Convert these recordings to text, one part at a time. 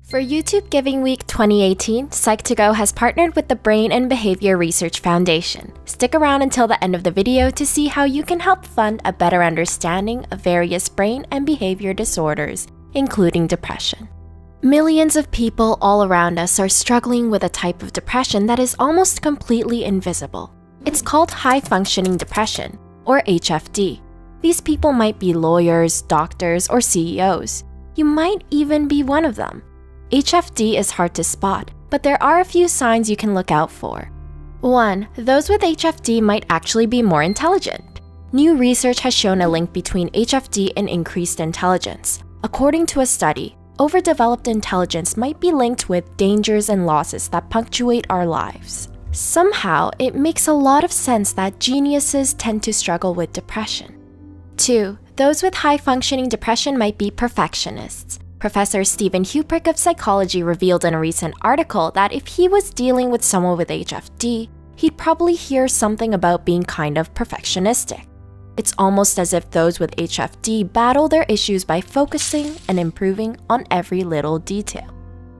For YouTube Giving Week 2018, Psych2Go has partnered with the Brain and Behavior Research Foundation. Stick around until the end of the video to see how you can help fund a better understanding of various brain and behavior disorders, including depression. Millions of people all around us are struggling with a type of depression that is almost completely invisible. It's called high-functioning depression, or HFD. These people might be lawyers, doctors, or CEOs. You might even be one of them. HFD is hard to spot, but there are a few signs you can look out for. 1. Those with HFD might actually be more intelligent. New research has shown a link between HFD and increased intelligence. According to a study, overdeveloped intelligence might be linked with dangers and losses that punctuate our lives. Somehow, it makes a lot of sense that geniuses tend to struggle with depression. 2. Those with high-functioning depression might be perfectionists. Professor Stephen Huprick of psychology revealed in a recent article that if he was dealing with someone with HFD, he'd probably hear something about being kind of perfectionistic. It's almost as if those with HFD battle their issues by focusing and improving on every little detail.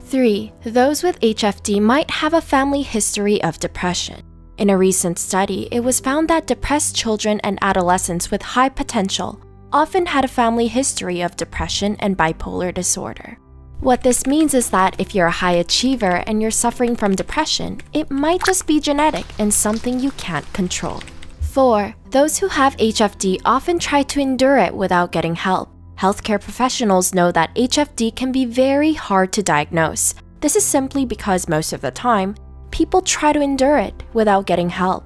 3. Those with HFD might have a family history of depression. In a recent study, it was found that depressed children and adolescents with high potential often had a family history of depression and bipolar disorder. What this means is that if you're a high achiever and you're suffering from depression, it might just be genetic and something you can't control. 4. Those who have HFD often try to endure it without getting help. Healthcare professionals know that HFD can be very hard to diagnose. This is simply because most of the time, people try to endure it without getting help.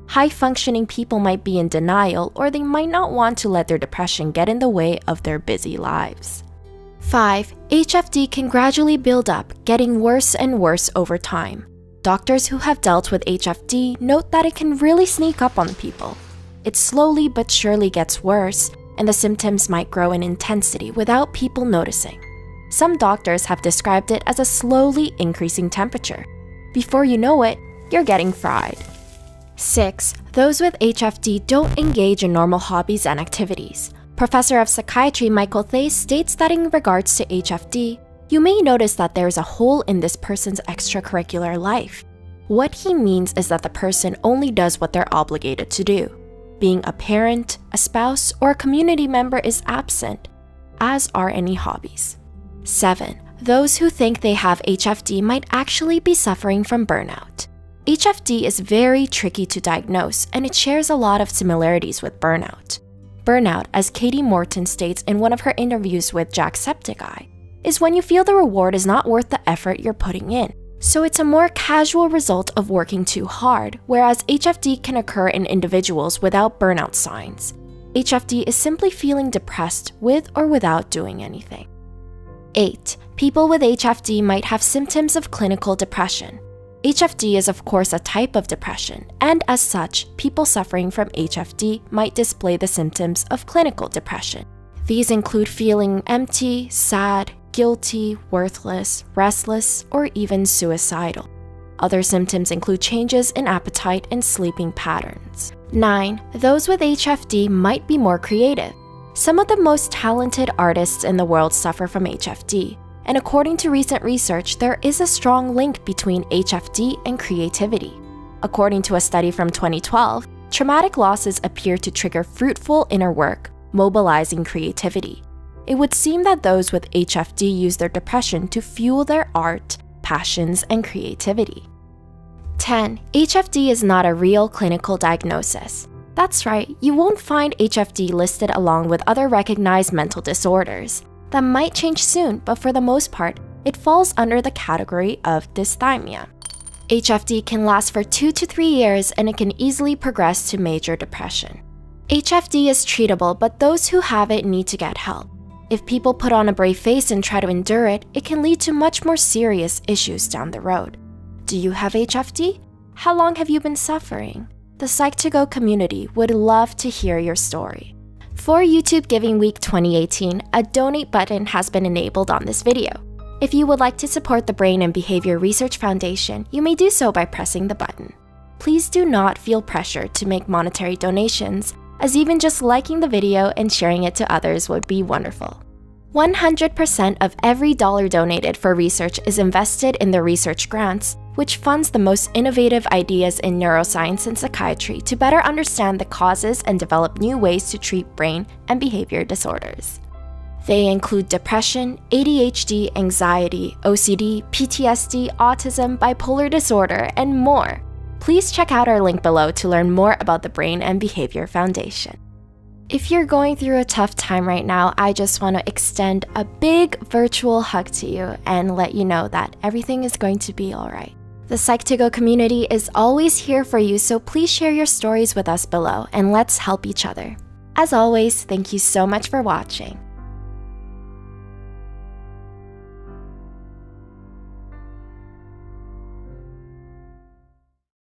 High-functioning people might be in denial, or they might not want to let their depression get in the way of their busy lives. 5. HFD can gradually build up, getting worse and worse over time. Doctors who have dealt with HFD note that it can really sneak up on people. It slowly but surely gets worse, and the symptoms might grow in intensity without people noticing. Some doctors have described it as a slowly increasing temperature. Before you know it, you're getting fried. 6. Those with HFD don't engage in normal hobbies and activities. Professor of Psychiatry Michael Thays states that in regards to HFD, you may notice that there is a hole in this person's extracurricular life. What he means is that the person only does what they're obligated to do. Being a parent, a spouse, or a community member is absent, as are any hobbies. 7. Those who think they have HFD might actually be suffering from burnout. HFD is very tricky to diagnose, and it shares a lot of similarities with burnout. Burnout, as Katie Morton states in one of her interviews with Jacksepticeye, is when you feel the reward is not worth the effort you're putting in. So it's a more casual result of working too hard, whereas HFD can occur in individuals without burnout signs. HFD is simply feeling depressed with or without doing anything. 8. People with HFD might have symptoms of clinical depression. HFD is of course a type of depression, and as such, people suffering from HFD might display the symptoms of clinical depression. These include feeling empty, sad, guilty, worthless, restless, or even suicidal. Other symptoms include changes in appetite and sleeping patterns. 9. Those with HFD might be more creative. Some of the most talented artists in the world suffer from HFD. And according to recent research, there is a strong link between HFD and creativity. According to a study from 2012, traumatic losses appear to trigger fruitful inner work, mobilizing creativity. It would seem that those with HFD use their depression to fuel their art, passions, and creativity. 10. HFD is not a real clinical diagnosis. That's right, you won't find HFD listed along with other recognized mental disorders. That might change soon, but for the most part, it falls under the category of dysthymia. HFD can last for 2 to 3 years, and it can easily progress to major depression. HFD is treatable, but those who have it need to get help. If people put on a brave face and try to endure it, it can lead to much more serious issues down the road. Do you have HFD? How long have you been suffering? The Psych2Go community would love to hear your story. For YouTube Giving Week 2018, a donate button has been enabled on this video. If you would like to support the Brain and Behavior Research Foundation, you may do so by pressing the button. Please do not feel pressured to make monetary donations, as even just liking the video and sharing it to others would be wonderful. 100% of every dollar donated for research is invested in the research grants, which funds the most innovative ideas in neuroscience and psychiatry to better understand the causes and develop new ways to treat brain and behavior disorders. They include depression, ADHD, anxiety, OCD, PTSD, autism, bipolar disorder, and more. Please check out our link below to learn more about the Brain and Behavior Foundation. If you're going through a tough time right now, I just want to extend a big virtual hug to you and let you know that everything is going to be alright. The Psych2Go community is always here for you, so please share your stories with us below and let's help each other. As always, thank you so much for watching.